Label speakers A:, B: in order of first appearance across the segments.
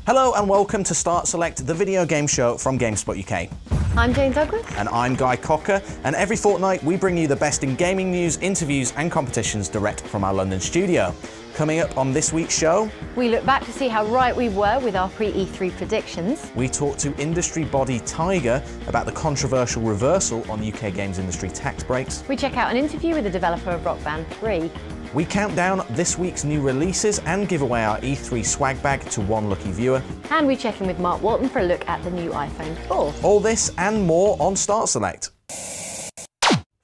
A: Hello and welcome to Start Select, the video game show from GameSpot UK.
B: I'm Jane Douglas.
A: And I'm Guy Cocker, and every fortnight we bring you the best in gaming news, interviews and competitions direct from our London studio. Coming up on this week's show,
B: we look back to see how right we were with our pre-E3 predictions.
A: We talk to industry body TIGA about the controversial reversal on UK games industry tax breaks.
B: We check out an interview with the developer of Rock Band 3.
A: We count down this week's new releases and give away our E3 swag bag to one lucky viewer.
B: And we check in with Mark Walton for a look at the new iPhone 4.
A: All this and more on Start Select.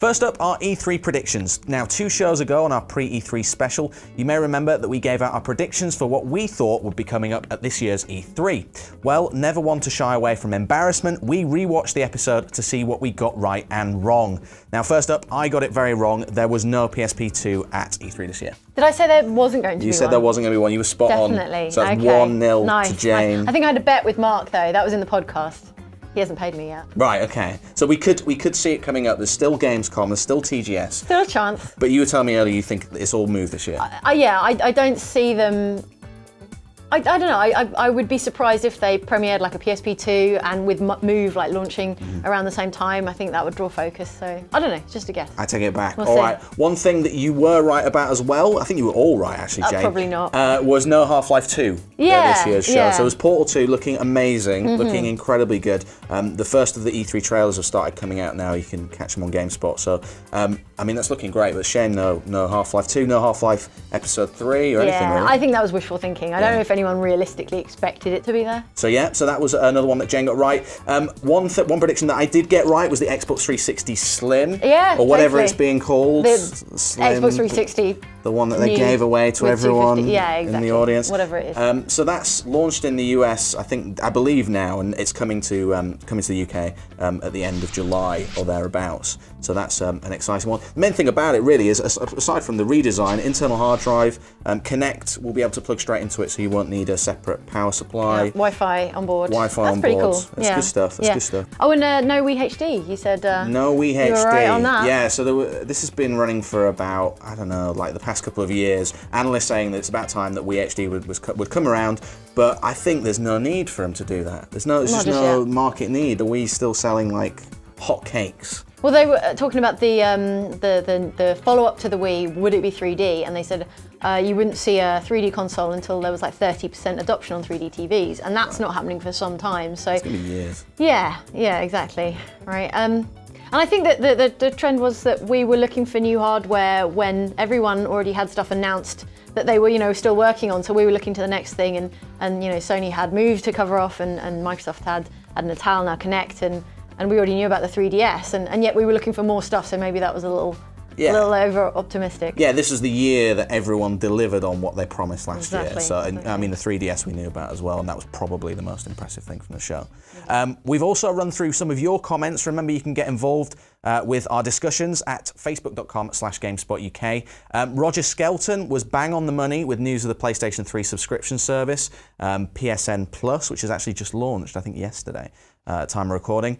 A: First up, our E3 predictions. Now, 2 shows ago on our pre-E3 special, you may remember that we gave out our predictions for what we thought would be coming up at this year's E3. Well, never one to shy away from embarrassment, we rewatched the episode to see what we got right and wrong. Now, first up, I got it very wrong. There was no PSP 2 at E3 this year.
B: Did I say there wasn't going to be one?
A: You said there wasn't going to be one. You were spot on.
B: Definitely.
A: So that's
B: okay.
A: 1-0
B: nice.
A: to Jane.
B: I think I had a bet with Mark, though. That was in the podcast. He hasn't paid me yet.
A: Right, okay. So we could see it coming up. There's still Gamescom, there's still TGS.
B: Still a chance.
A: But you were telling me earlier you think it's all moved this year.
B: Yeah, I don't see them... I don't know, I would be surprised if they premiered like a PSP 2 and with Move like launching around the same time. I think that would draw focus, so I don't know, just a guess.
A: I take it back.
B: We'll
A: all
B: see.
A: right, one thing that you were right about as well, I think you were all right actually, Jane.
B: Probably not.
A: Was no Half-Life 2 this year's show.
B: Yeah.
A: So it was Portal 2 looking amazing, looking incredibly good. The first of the E3 trailers have started coming out now. You can catch them on GameSpot. So, I mean, that's looking great, but shame no Half-Life 2, no Half-Life Episode 3 or anything really.
B: I think that was wishful thinking. I don't know if anyone realistically expected it to be there.
A: So yeah, so that was another one that Jane got right. One prediction that I did get right was the Xbox 360 Slim, or whatever it's being called.
B: The
A: Slim,
B: Xbox 360.
A: The one that they gave away to everyone in the audience.
B: Whatever it is.
A: So that's launched in the US, I believe now, and it's coming to the UK at the end of July or thereabouts. So that's an exciting one. The main thing about it really is, aside from the redesign, internal hard drive, Connect will be able to plug straight into it, so you won't need a separate power supply.
B: Wi-Fi on board.
A: Wi-Fi on board.
B: Pretty cool.
A: That's good stuff. That's good stuff.
B: Oh, and no Wii HD. You said
A: no Wii HD.
B: You were right on that.
A: Yeah. So this has been running for about, I don't know, like the past couple of years. Analysts saying that it's about time that Wii HD would come around, but I think there's no need for them to do that. There's just no market need. The Wii's still selling like hot cakes.
B: Well, they were talking about the follow-up to the Wii, would it be 3D? And they said you wouldn't see a 3D console until there was like 30% adoption on 3D TVs, and that's not happening for some time. So
A: it's gonna be years.
B: Yeah, exactly. Right. And I think that the trend was that we were looking for new hardware when everyone already had stuff announced that they were, still working on. So we were looking to the next thing, and Sony had Move to cover off, and Microsoft had Natal, now Connect, and we already knew about the 3DS, and yet we were looking for more stuff, so maybe that was a little over-optimistic.
A: Yeah, this was the year that everyone delivered on what they promised last year. So,
B: exactly.
A: I mean, the 3DS we knew about as well, and that was probably the most impressive thing from the show. We've also run through some of your comments. Remember, you can get involved with our discussions at facebook.com/GameSpotUK. Roger Skelton was bang on the money with news of the PlayStation 3 subscription service, PSN Plus, which has actually just launched, I think, yesterday. Time of recording.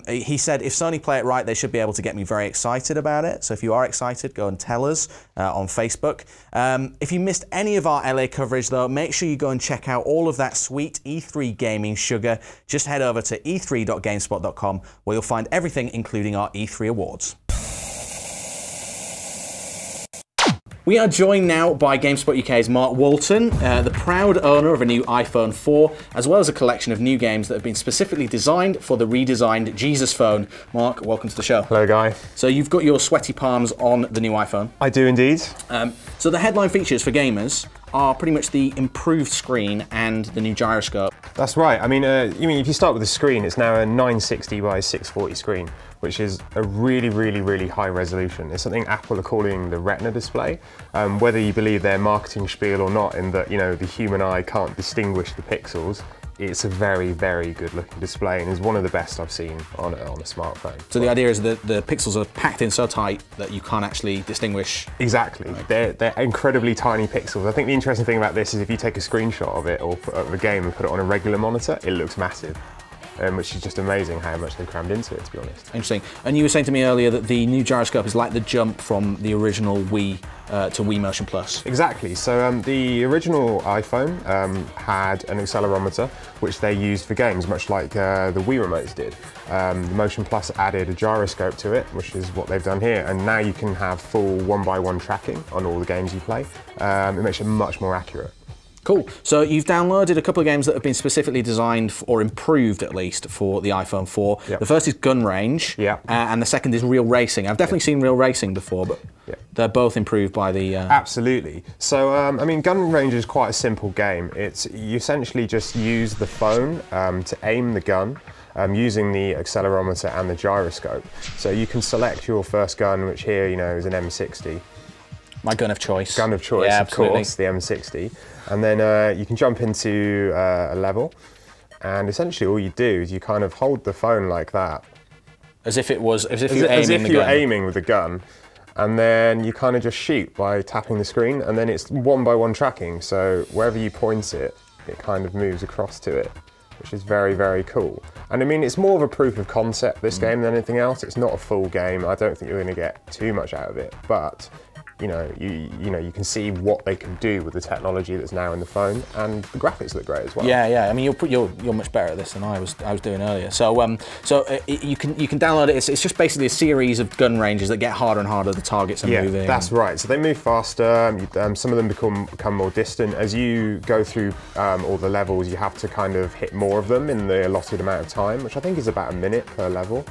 A: He said, if Sony play it right, they should be able to get me very excited about it. So if you are excited, go and tell us on Facebook. If you missed any of our LA coverage, though, make sure you go and check out all of that sweet E3 gaming sugar. Just head over to e3.gamespot.com, where you'll find everything, including our E3 awards. We are joined now by GameSpot UK's Mark Walton, the proud owner of a new iPhone 4, as well as a collection of new games that have been specifically designed for the redesigned Jesus phone. Mark, welcome to the show.
C: Hello, Guy.
A: So you've got your sweaty palms on the new iPhone.
C: I do indeed.
A: So the headline features for gamers are pretty much the improved screen and the new gyroscope.
C: That's right. I mean, if you start with the screen, it's now a 960 by 640 screen, which is a really, really, really high resolution. It's something Apple are calling the Retina display. Whether you believe their marketing spiel or not, in that the human eye can't distinguish the pixels, it's a very, very good looking display, and is one of the best I've seen on a smartphone.
A: So the idea is that the pixels are packed in so tight that you can't actually distinguish.
C: Exactly. They're incredibly tiny pixels. I think the interesting thing about this is if you take a screenshot of it or of a game and put it on a regular monitor, it looks massive. which is just amazing how much they've crammed into it, to be honest.
A: Interesting. And you were saying to me earlier that the new gyroscope is like the jump from the original Wii to Wii Motion Plus.
C: Exactly. So the original iPhone had an accelerometer, which they used for games, much like the Wii remotes did. The Motion Plus added a gyroscope to it, which is what they've done here, and now you can have full one-by-one tracking on all the games you play. It makes it much more accurate.
A: Cool. So you've downloaded a couple of games that have been specifically designed, or improved at least, for the iPhone 4.
C: Yep.
A: The first is Gun Range, and the second is Real Racing. I've definitely seen Real Racing before, but they're both improved by the...
C: Absolutely. So, I mean, Gun Range is quite a simple game. You essentially just use the phone to aim the gun, using the accelerometer and the gyroscope. So you can select your first gun, which here, you know, is an M60.
A: My gun of choice.
C: Gun of choice,
A: yeah,
C: of course, the M60. And then you can jump into a level, and essentially all you do is you kind of hold the phone like that.
A: As if it was, as if
C: you were aiming with a gun, and then you kind of just shoot by tapping the screen, and then it's one-by-one tracking, so wherever you point it, it kind of moves across to it, which is very, very cool. And I mean, it's more of a proof of concept, this game, than anything else. It's not a full game. I don't think you're going to get too much out of it, but you know, you can see what they can do with the technology that's now in the phone, and the graphics look great as well.
A: Yeah, yeah. I mean, you're much better at this than I was doing earlier. So you can download it. It's just basically a series of gun ranges that get harder and harder. The targets are moving.
C: Yeah, that's right. So they move faster. Some of them become more distant as you go through all the levels. You have to kind of hit more of them in the allotted amount of time, which I think is about a minute per level.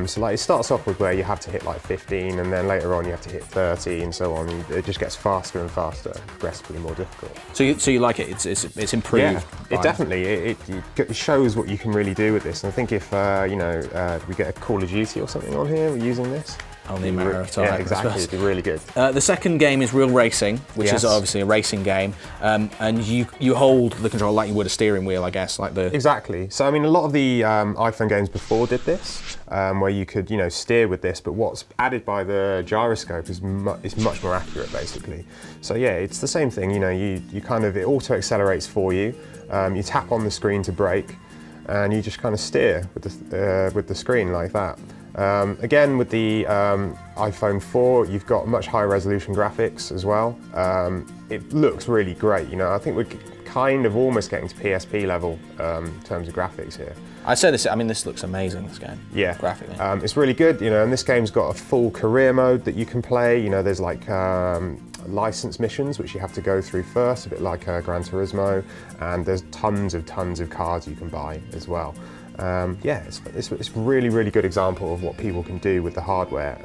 C: So like it starts off with where you have to hit like 15, and then later on you have to hit 30. And so on. It just gets faster and faster, progressively more difficult.
A: So you like it? It's improved.
C: Yeah, it definitely. It shows what you can really do with this. And I think if we get a Call of Duty or something on here, we're using this.
A: Only a matter of time.
C: Yeah, exactly. It'd be really good.
A: The second game is Real Racing, which is obviously a racing game, and you hold the control like you would a steering wheel, I guess, like the.
C: Exactly. So I mean, a lot of the iPhone games before did this, where you could steer with this, but what's added by the gyroscope is much more accurate, basically. So yeah, it's the same thing. You kind of, it auto accelerates for you. You tap on the screen to brake, and you just kind of steer with the screen like that. Again, with the iPhone 4, you've got much higher resolution graphics as well. It looks really great. I think we're kind of almost getting to PSP level in terms of graphics here.
A: I'd say this. I mean, this looks amazing. This game.
C: Yeah,
A: graphically,
C: it's really good. And this game's got a full career mode that you can play. There's like license missions which you have to go through first, a bit like Gran Turismo, and there's tons of cars you can buy as well. Yeah, it's a really, really good example of what people can do with the hardware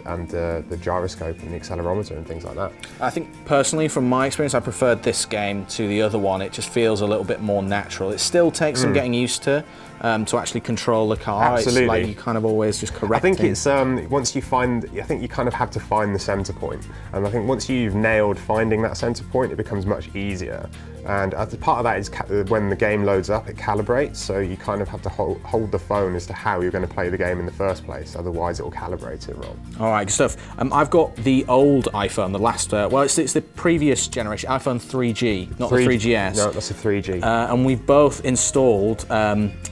C: and the gyroscope and the accelerometer and things like that.
A: I think personally, from my experience, I preferred this game to the other one. It just feels a little bit more natural. It still takes some getting used to actually control the car.
C: Absolutely.
A: It's like you kind of always just correct.
C: I think it's once you find, I think you kind of have to find the center point, and I think once you've nailed finding that center point, it becomes much easier. And as part of that is when the game loads up, it calibrates, so you kind of have to hold the phone as to how you're going to play the game in the first place, otherwise it will calibrate it wrong.
A: All right, good stuff. I've got the old iPhone, the last, well, it's the previous generation, iPhone 3G, not the 3GS.
C: No, that's a 3G.
A: And we've both installed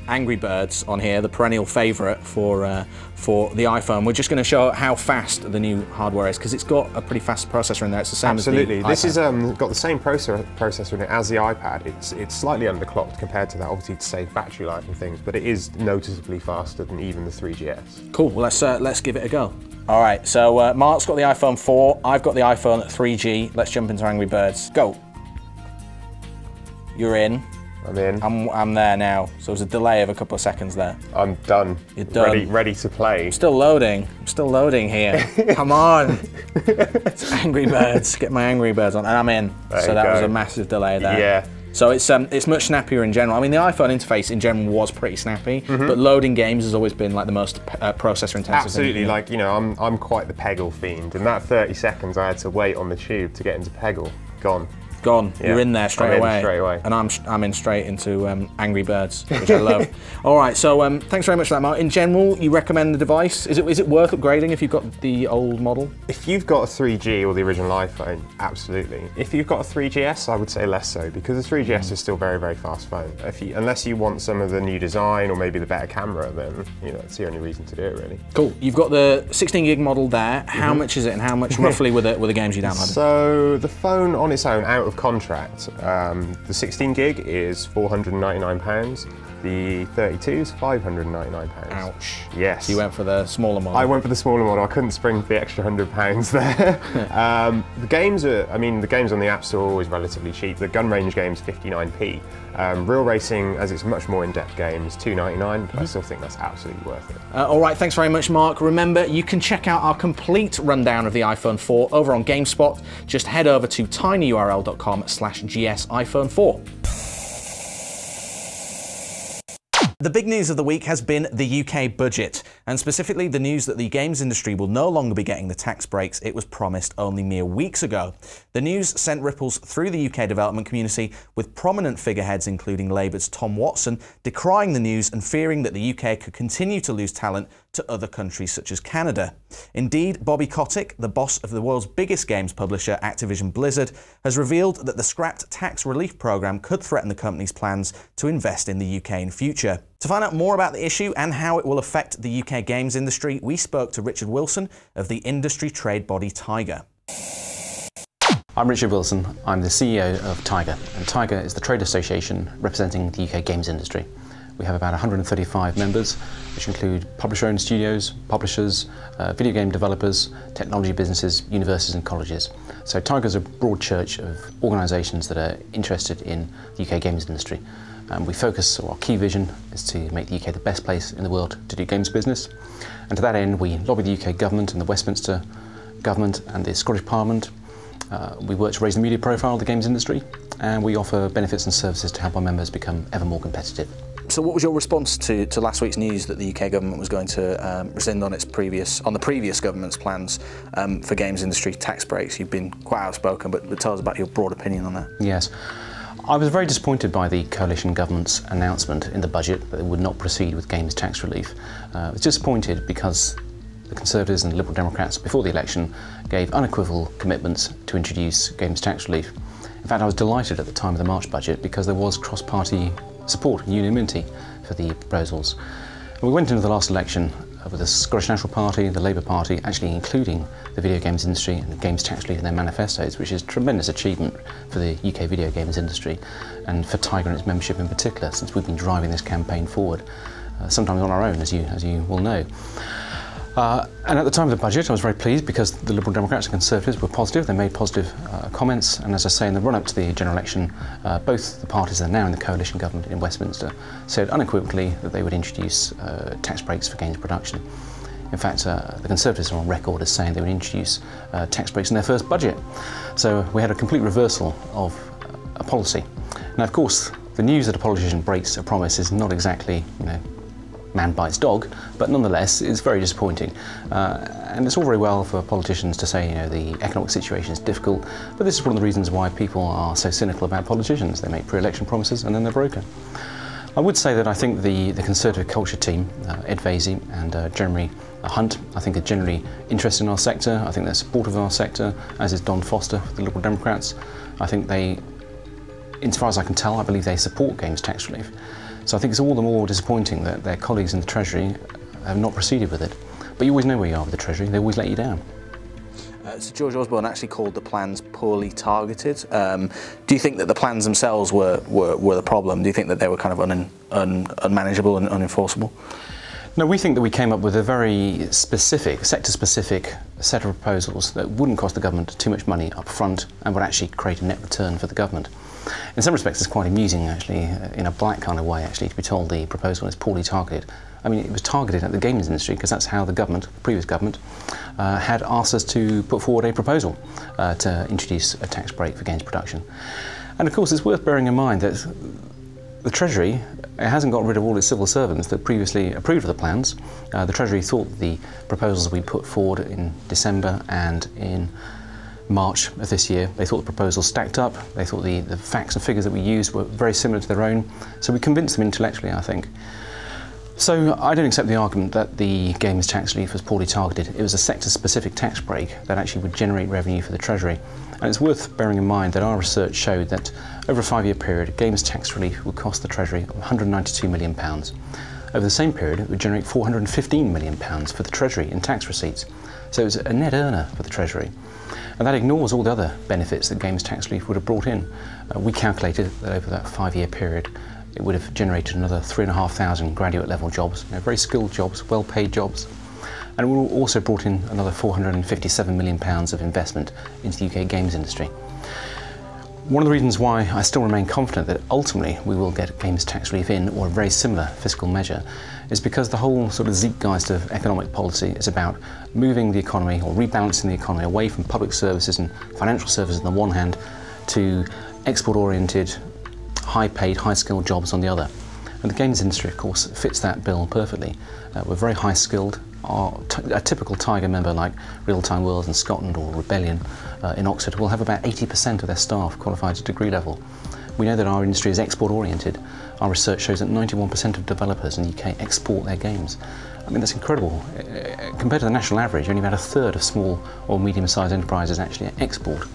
A: Angry Birds on here, the perennial favourite for the iPhone. We're just going to show how fast the new hardware is, because it's got a pretty fast processor in there. It's the same as the iPad.
C: This is got the same processor in it as the iPad. It's slightly underclocked compared to that, obviously to save battery life and things, but it is noticeably faster than even the 3GS.
A: Cool. Well, let's give it a go. All right. So Mark's got the iPhone 4. I've got the iPhone 3G. Let's jump into Angry Birds. Go. You're in.
C: I'm in.
A: I'm there now. So there's a delay of a couple of seconds there.
C: I'm done.
A: You're done.
C: Ready to play.
A: I'm still loading. I'm still loading here. Come on. It's Angry Birds. Get my Angry Birds on, and I'm in. So that was a massive delay there.
C: Yeah.
A: So it's much snappier in general. I mean, the iPhone interface in general was pretty snappy, but loading games has always been like the most processor intensive.
C: Absolutely. Thing, like I'm quite the Peggle fiend. In that 30 seconds, I had to wait on the tube to get into Peggle. Gone.
A: gone.
C: Yeah.
A: You're in there straight away. And I'm in straight into Angry Birds, which I love. All right, so thanks very much for that, Mark. In general, you recommend the device? Is it worth upgrading if you've got the old model?
C: If you've got a 3G or the original iPhone, absolutely. If you've got a 3GS, I would say less so, because the 3GS is still very, very fast phone. Unless you want some of the new design or maybe the better camera, then it's the only reason to do it, really.
A: Cool. You've got the 16 gig model there. How much is it, and how much roughly were the games you downloaded?
C: So the phone on its own, out of contract, the 16 gig is £499. The 32 is £599.
A: Ouch.
C: Yes.
A: So you went for the smaller model.
C: I went for the smaller model. I couldn't spring for the extra £100 there. The games on the App Store are always relatively cheap. The gun range game's 59p. Real Racing, as it's a much more in-depth game, is £299. But I still think that's absolutely worth it.
A: All right, thanks very much, Mark. Remember, you can check out our complete rundown of the iPhone 4 over on GameSpot. Just head over to tinyurl.com/GSiPhone4. The big news of the week has been the UK budget, and specifically the news that the games industry will no longer be getting the tax breaks it was promised only mere weeks ago. The news sent ripples through the UK development community, with prominent figureheads including Labour's Tom Watson decrying the news and fearing that the UK could continue to lose talent to other countries such as Canada. Indeed, Bobby Kotick, the boss of the world's biggest games publisher, Activision Blizzard, has revealed that the scrapped tax relief programme could threaten the company's plans to invest in the UK in future. To find out more about the issue and how it will affect the UK games industry, we spoke to Richard Wilson of the industry trade body TIGA.
D: I'm Richard Wilson. I'm the CEO of TIGA, and TIGA is the trade association representing the UK games industry. We have about 135 members, which include publisher-owned studios, publishers, video game developers, technology businesses, universities and colleges. So TIGA is a broad church of organisations that are interested in the UK games industry. We focus, or our key vision is to make the UK the best place in the world to do games business. And to that end, we lobby the UK government and the Westminster government and the Scottish Parliament. We work to raise the media profile of the games industry, and we offer benefits and services to help our members become ever more competitive.
A: So what was your response to last week's news that the UK government was going to rescind on the previous government's plans for games industry tax breaks? You've been quite outspoken, but tell us about your broad opinion on that.
D: Yes. I was very disappointed by the coalition government's announcement in the budget that it would not proceed with games tax relief. I was disappointed because the Conservatives and Liberal Democrats before the election gave unequivocal commitments to introduce games tax relief. In fact, I was delighted at the time of the March budget because there was cross-party support and unanimity for the proposals. And we went into the last election with the Scottish National Party, the Labour Party, actually including the video games industry and the games tax relief in their manifestos, which is a tremendous achievement for the UK video games industry and for TIGA and its membership in particular, since we've been driving this campaign forward, sometimes on our own, as you will know. And at the time of the budget, I was very pleased because the Liberal Democrats and Conservatives were positive. They made positive comments, and as I say, in the run-up to the general election, both the parties that are now in the coalition government in Westminster said unequivocally that they would introduce tax breaks for games production. In fact, the Conservatives are on record as saying they would introduce tax breaks in their first budget. So we had a complete reversal of a policy. Now, of course, the news that a politician breaks a promise is not exactly, man bites dog, but nonetheless it's very disappointing. And it's all very well for politicians to say, the economic situation is difficult, but this is one of the reasons why people are so cynical about politicians. They make pre-election promises and then they're broken. I would say that I think the Conservative culture team, Ed Vasey and Jeremy Hunt, I think are generally interested in our sector. I think they're supportive of our sector, as is Don Foster for the Liberal Democrats. I think they, as far as I can tell, I believe they support games tax relief. So I think it's all the more disappointing that their colleagues in the Treasury have not proceeded with it. But you always know where you are with the Treasury, they always let you down.
A: So George Osborne actually called the plans poorly targeted. Do you think that the plans themselves were the problem? Do you think that they were kind of unmanageable and unenforceable?
D: No, we think that we came up with a very specific, sector-specific set of proposals that wouldn't cost the government too much money up front and would actually create a net return for the government. In some respects, it's quite amusing, actually, in a black kind of way, actually, to be told the proposal is poorly targeted. I mean, it was targeted at the games industry because that's how the government, the previous government, had asked us to put forward a proposal to introduce a tax break for games production. And of course, it's worth bearing in mind that the Treasury hasn't got rid of all its civil servants that previously approved of the plans. The Treasury thought the proposals we put forward in December and in March of this year. They thought the proposal stacked up, they thought the facts and figures that we used were very similar to their own, so we convinced them intellectually, I think. So I don't accept the argument that the games tax relief was poorly targeted. It was a sector-specific tax break that actually would generate revenue for the Treasury. And it's worth bearing in mind that our research showed that over a 5-year period, games tax relief would cost the Treasury £192 million. Over the same period, it would generate £415 million for the Treasury in tax receipts. So it was a net earner for the Treasury. And that ignores all the other benefits that games tax relief would have brought in. We calculated that over that 5-year period, it would have generated another 3,500 graduate level jobs, very skilled jobs, well paid jobs. And it would also brought in another £457 million of investment into the UK games industry. One of the reasons why I still remain confident that ultimately we will get games tax relief in, or a very similar fiscal measure, is because the whole sort of zeitgeist of economic policy is about moving the economy or rebalancing the economy away from public services and financial services on the one hand to export-oriented, high-paid, high-skilled jobs on the other. And the games industry, of course, fits that bill perfectly. We're very high-skilled. A typical TIGA member like Real Time Worlds in Scotland or Rebellion in Oxford will have about 80% of their staff qualified at degree level. We know that our industry is export-oriented. Our research shows that 91% of developers in the UK export their games. I mean, that's incredible. Compared to the national average, only about a third of small or medium-sized enterprises actually export.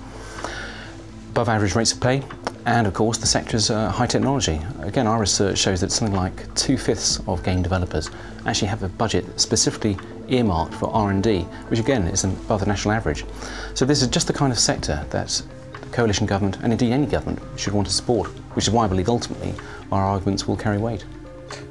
D: Above average rates of pay, and of course the sector's high technology. Again, our research shows that something like 2/5 of game developers actually have a budget specifically earmarked for R&D, which again is above the national average. So this is just the kind of sector that the coalition government, and indeed any government, should want to support, which is why I believe ultimately our arguments will carry weight.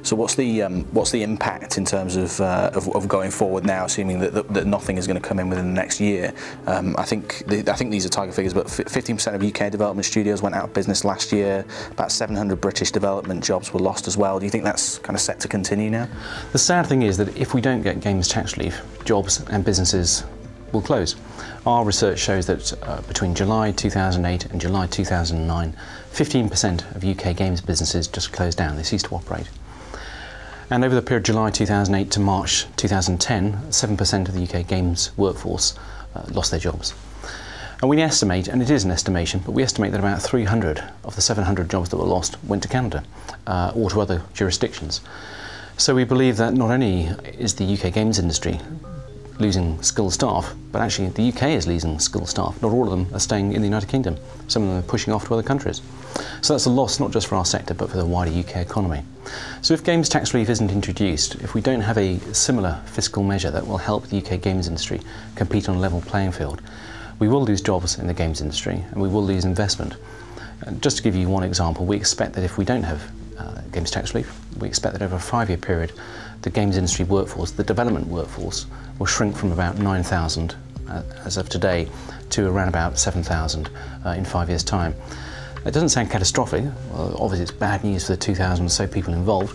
A: So what's the impact in terms of going forward now, assuming that nothing is going to come in within the next year? I think these are target figures, but 15% of UK development studios went out of business last year. About 700 British development jobs were lost as well. Do you think that's kind of set to continue now?
D: The sad thing is that if we don't get games tax relief, jobs and businesses will close. Our research shows that between July 2008 and July 2009, 15% of UK games businesses just closed down. They ceased to operate. And over the period July 2008 to March 2010, 7% of the UK games workforce lost their jobs. And we estimate, and it is an estimation, but we estimate that about 300 of the 700 jobs that were lost went to Canada or to other jurisdictions. So we believe that not only is the UK games industry losing skilled staff, but actually the UK is losing skilled staff. Not all of them are staying in the United Kingdom. Some of them are pushing off to other countries. So that's a loss not just for our sector, but for the wider UK economy. So if games tax relief isn't introduced, if we don't have a similar fiscal measure that will help the UK games industry compete on a level playing field, we will lose jobs in the games industry and we will lose investment. Just to give you one example, we expect that if we don't have games tax relief, we expect that over a 5-year period, the games industry workforce, the development workforce, will shrink from about 9,000 as of today to around about 7,000 in 5 years' time. It doesn't sound catastrophic. Well, obviously it's bad news for the 2,000 or so people involved,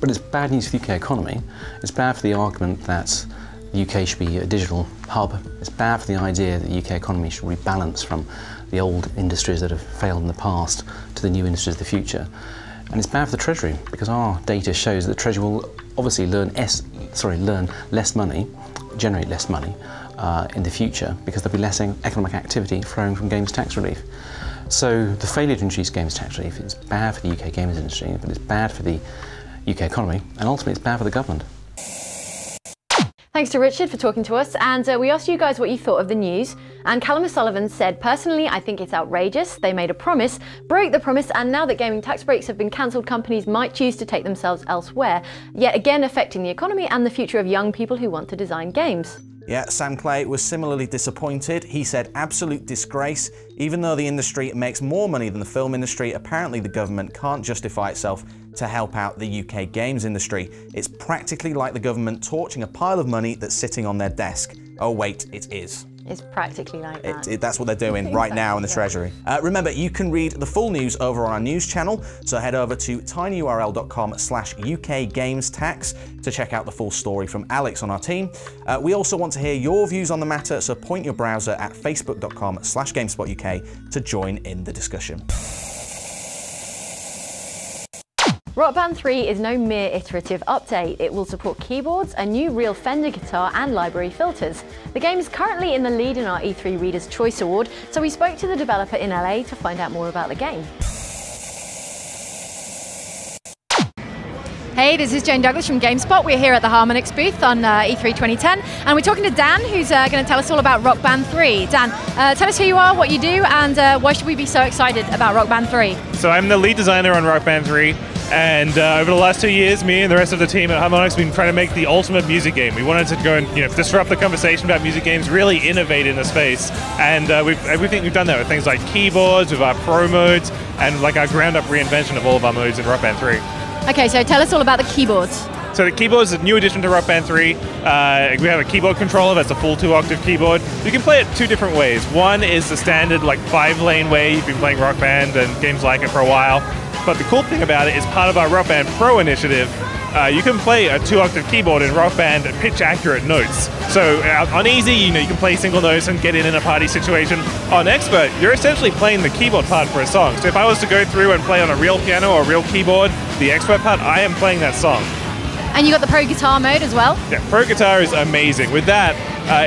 D: but it's bad news for the UK economy. It's bad for the argument that the UK should be a digital hub. It's bad for the idea that the UK economy should rebalance from the old industries that have failed in the past to the new industries of the future. And it's bad for the Treasury, because our data shows that the Treasury will obviously learn less money, generate less money in the future, because there'll be less economic activity flowing from games tax relief. So the failure to introduce games tax relief is bad for the UK games industry, but it's bad for the UK economy, and ultimately it's bad for the government.
B: Thanks to Richard for talking to us, and we asked you guys what you thought of the news, and Callum O'Sullivan said, personally, I think it's outrageous. They made a promise, broke the promise, and now that gaming tax breaks have been cancelled, companies might choose to take themselves elsewhere, yet again affecting the economy and the future of young people who want to design games.
A: Yeah, Sam Clay was similarly disappointed. He said, absolute disgrace. Even though the industry makes more money than the film industry, apparently the government can't justify itself to help out the UK games industry. It's practically like the government torching a pile of money that's sitting on their desk. Oh wait, it is.
B: It's practically like that.
A: That's what they're doing right now in the Treasury. Remember, you can read the full news over on our news channel, so head over to tinyurl.com/UKGamesTax to check out the full story from Alex on our team. We also want to hear your views on the matter, so point your browser at facebook.com/GameSpotUK to join in the discussion.
B: Rock Band 3 is no mere iterative update. It will support keyboards, a new real Fender guitar and library filters. The game is currently in the lead in our E3 Reader's Choice Award, so we spoke to the developer in LA to find out more about the game. Hey, this is Jane Douglas from GameSpot. We're here at the Harmonix booth on E3 2010, and we're talking to Dan, who's going to tell us all about Rock Band 3. Dan, tell us who you are, what you do, and why should we be so excited about Rock Band 3?
E: So I'm the lead designer on Rock Band 3, and over the last 2 years, me and the rest of the team at Harmonix have been trying to make the ultimate music game. We wanted to go and disrupt the conversation about music games, really innovate in the space, and we think we've done that with things like keyboards, with our pro modes, and like our ground-up reinvention of all of our modes in Rock Band 3.
B: Okay, so tell us all about the keyboards.
E: So the keyboard is a new addition to Rock Band 3. We have a keyboard controller that's a full 2-octave keyboard. You can play it 2 different ways. One is the standard 5-lane way. You've been playing Rock Band and games like it for a while. But the cool thing about it is part of our Rock Band Pro initiative, you can play a 2-octave keyboard in Rock Band at pitch-accurate notes. So on easy, you can play single notes and get in a party situation. On expert, you're essentially playing the keyboard part for a song. So if I was to go through and play on a real piano or a real keyboard, the expert part, I am playing that song.
B: And you got the Pro Guitar mode as well?
E: Yeah, Pro Guitar is amazing. With that,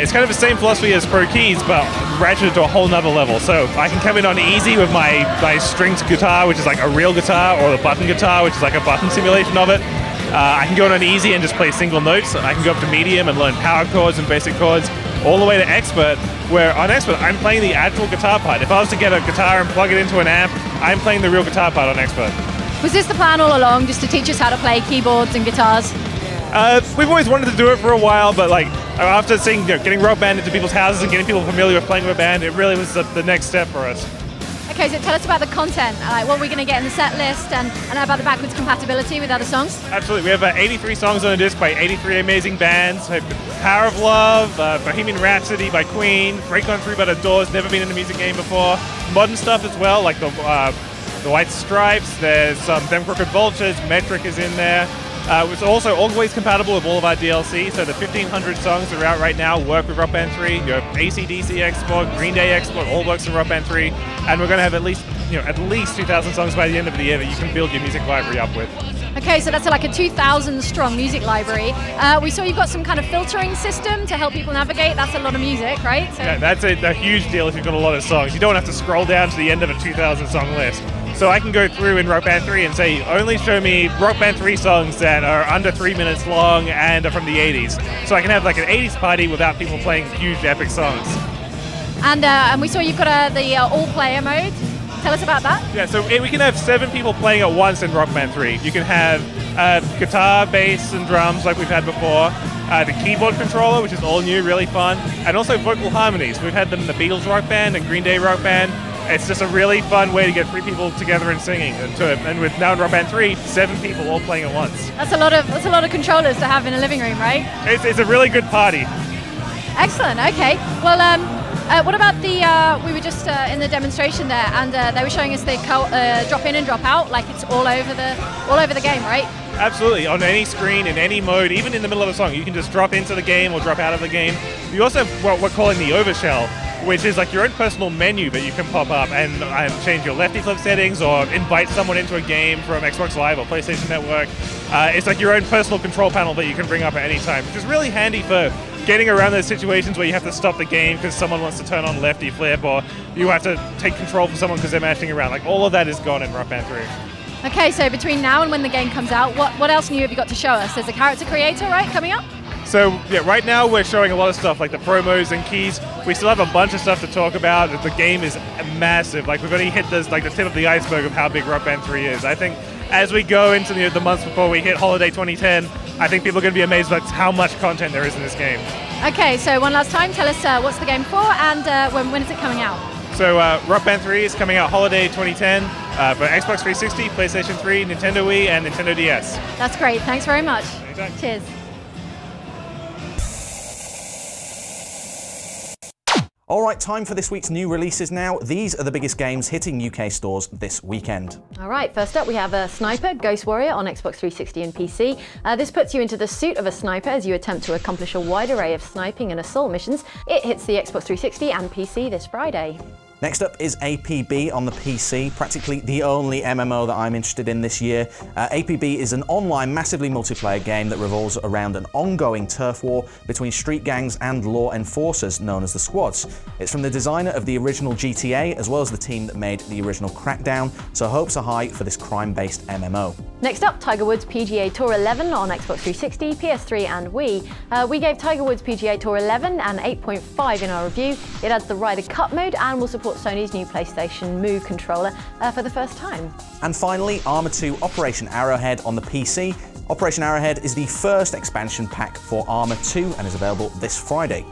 E: it's kind of the same philosophy as Pro Keys, but ratcheted to a whole nother level. So I can come in on easy with my stringed guitar, which is like a real guitar, or the button guitar, which is like a button simulation of it. I can go on easy and just play single notes. I can go up to medium and learn power chords and basic chords, all the way to expert, where on expert I'm playing the actual guitar part. If I was to get a guitar and plug it into an amp, I'm playing the real guitar part on expert.
B: Was this the plan all along, just to teach us how to play keyboards and guitars?
E: We've always wanted to do it for a while, but after seeing getting Rock Band into people's houses and getting people familiar with playing with a band, it really was the next step for us.
B: Okay, so tell us about the content, what we're going to get in the set list, and about the backwards compatibility with other songs.
E: Absolutely, we have 83 songs on a disc by 83 amazing bands. Power of Love, Bohemian Rhapsody by Queen, Break On Through by The Doors, never been in a music game before. Modern stuff as well, like the White Stripes, there's some Them Crooked Vultures, Metric is in there. It's also always compatible with all of our DLC, so the 1,500 songs that are out right now work with Rock Band 3. You have AC/DC export, Green Day export, all works in Rock Band 3, and we're going to have at least 2,000 songs by the end of the year that you can build your music library up with.
B: Okay, so that's like a 2,000 strong music library. We saw you've got some kind of filtering system to help people navigate. That's a lot of music, right? So...
E: Yeah, that's a huge deal if you've got a lot of songs. You don't have to scroll down to the end of a 2,000 song list. So I can go through in Rock Band 3 and say, only show me Rock Band 3 songs that are under 3 minutes long and are from the 80s. So I can have like an 80s party without people playing huge epic songs.
B: And we saw you've got the all-player mode. Tell us about that.
E: Yeah, so we can have 7 people playing at once in Rock Band 3. You can have guitar, bass, and drums like we've had before. The keyboard controller, which is all new, really fun. And also vocal harmonies. We've had them in the Beatles Rock Band and Green Day Rock Band. It's just a really fun way to get 3 people together and singing. And with now in Rock Band 3, 7 people all playing at once.
B: That's a lot of controllers to have in a living room, right?
E: It's a really good party.
B: Excellent. Okay. Well, what about we were just in the demonstration there, and they were showing us the drop in and drop out, like it's all over the game, right?
E: Absolutely, on any screen, in any mode, even in the middle of a song, you can just drop into the game or drop out of the game. You also have what we're calling the overshell, which is like your own personal menu that you can pop up and change your lefty flip settings or invite someone into a game from Xbox Live or PlayStation Network. It's like your own personal control panel that you can bring up at any time, which is really handy for getting around those situations where you have to stop the game because someone wants to turn on lefty flip, or you have to take control from someone because they're mashing around. Like all of that is gone in Rock Band 3.
B: Okay, so between now and when the game comes out, what else new have you got to show us? There's a character creator, right, coming up?
E: So yeah, right now we're showing a lot of stuff like the promos and keys. We still have a bunch of stuff to talk about. The game is massive. Like we've only hit the tip of the iceberg of how big Rock Band 3 is. I think as we go into the months before we hit Holiday 2010, I think people are going to be amazed by how much content there is in this game.
B: Okay, so one last time, tell us what's the game for and when is it coming out?
E: So Rock Band 3 is coming out Holiday 2010 for Xbox 360, PlayStation 3, Nintendo Wii, and Nintendo DS.
B: That's great. Thanks very much.
E: Anytime.
B: Cheers.
A: All right, time for this week's new releases now. These are the biggest games hitting UK stores this weekend.
B: All right, first up we have a Sniper, Ghost Warrior on Xbox 360 and PC. This puts you into the suit of a sniper as you attempt to accomplish a wide array of sniping and assault missions. It hits the Xbox 360 and PC this Friday.
A: Next up is APB on the PC, practically the only MMO that I'm interested in this year. APB is an online, massively multiplayer game that revolves around an ongoing turf war between street gangs and law enforcers known as the Squads. It's from the designer of the original GTA, as well as the team that made the original Crackdown, so hopes are high for this crime-based MMO.
B: Next up, Tiger Woods PGA Tour 11 on Xbox 360, PS3 and Wii. We gave Tiger Woods PGA Tour 11 an 8.5 in our review. It adds the Ryder Cup mode and will support Sony's new PlayStation Move controller for the first time.
A: And finally, Arma 2 Operation Arrowhead on the PC. Operation Arrowhead is the first expansion pack for Arma 2 and is available this Friday.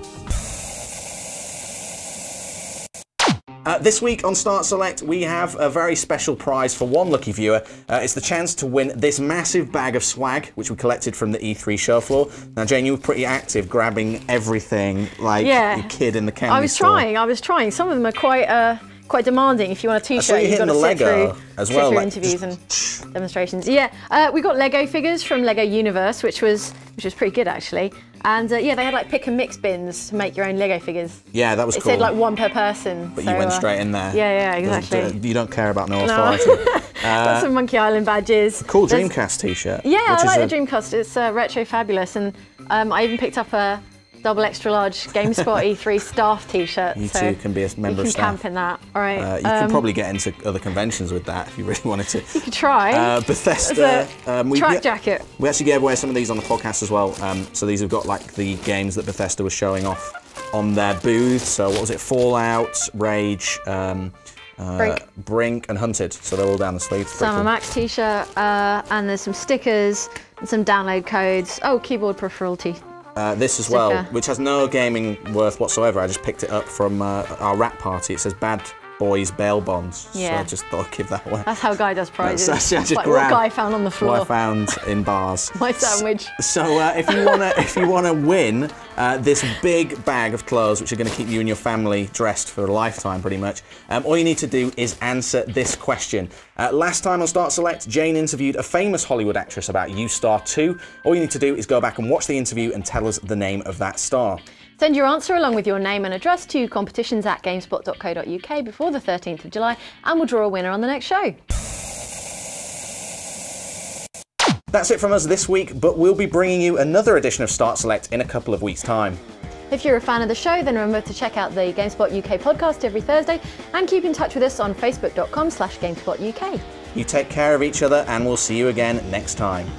A: This week on Start Select, we have a very special prize for one lucky viewer. It's the chance to win this massive bag of swag, which we collected from the E3 show floor. Now, Jane, you were pretty active, grabbing everything like a kid in the candy store.
B: I was trying. Some of them are quite demanding. If you want a T-shirt, you've got to sit through interviews and demonstrations. Yeah, we got Lego figures from Lego Universe, which was pretty good actually. And yeah, they had like pick and mix bins to make your own Lego figures.
A: Yeah, that was cool.
B: It said like one per person.
A: But you went straight in there.
B: Yeah, exactly.
A: You don't care about no authority.
B: Got some Monkey Island badges.
A: Cool Dreamcast T-shirt.
B: Yeah, I like the Dreamcast. It's retro fabulous, and I even picked up a double extra large GameSpot E3 staff T-shirt.
A: You too can be a member of staff.
B: You can camp in that. All right.
A: You can probably get into other conventions with that if you really wanted to.
B: You could try.
A: Bethesda.
B: Track jacket.
A: We actually gave away some of these on the podcast as well. So these have got like the games that Bethesda was showing off on their booth. So what was it? Fallout, Rage, Brink, and Hunted. So they're all down the sleeves.
B: Summer Max T-shirt, and there's some stickers and some download codes. Oh, keyboard peripherality.
A: This as well, which has no gaming worth whatsoever. I just picked it up from our rap party. It says Bad Boys Bail Bonds.
B: Yeah.
A: So I just thought I'd give that away.
B: That's how Guy does prizes.
A: That's just
B: like what Guy found on the floor.
A: What I found in bars.
B: My sandwich.
A: So if you wanna win this big bag of clothes, which are going to keep you and your family dressed for a lifetime, pretty much, all you need to do is answer this question. Last time on Start Select, Jane interviewed a famous Hollywood actress about U-Star 2. All you need to do is go back and watch the interview and tell us the name of that star.
B: Send your answer along with your name and address to competitions@gamespot.co.uk before the 13th of July, and we'll draw a winner on the next show.
A: That's it from us this week, but we'll be bringing you another edition of Start Select in a couple of weeks' time.
B: If you're a fan of the show, then remember to check out the GameSpot UK podcast every Thursday, and keep in touch with us on facebook.com/GameSpotUK.
A: You take care of each other, and we'll see you again next time.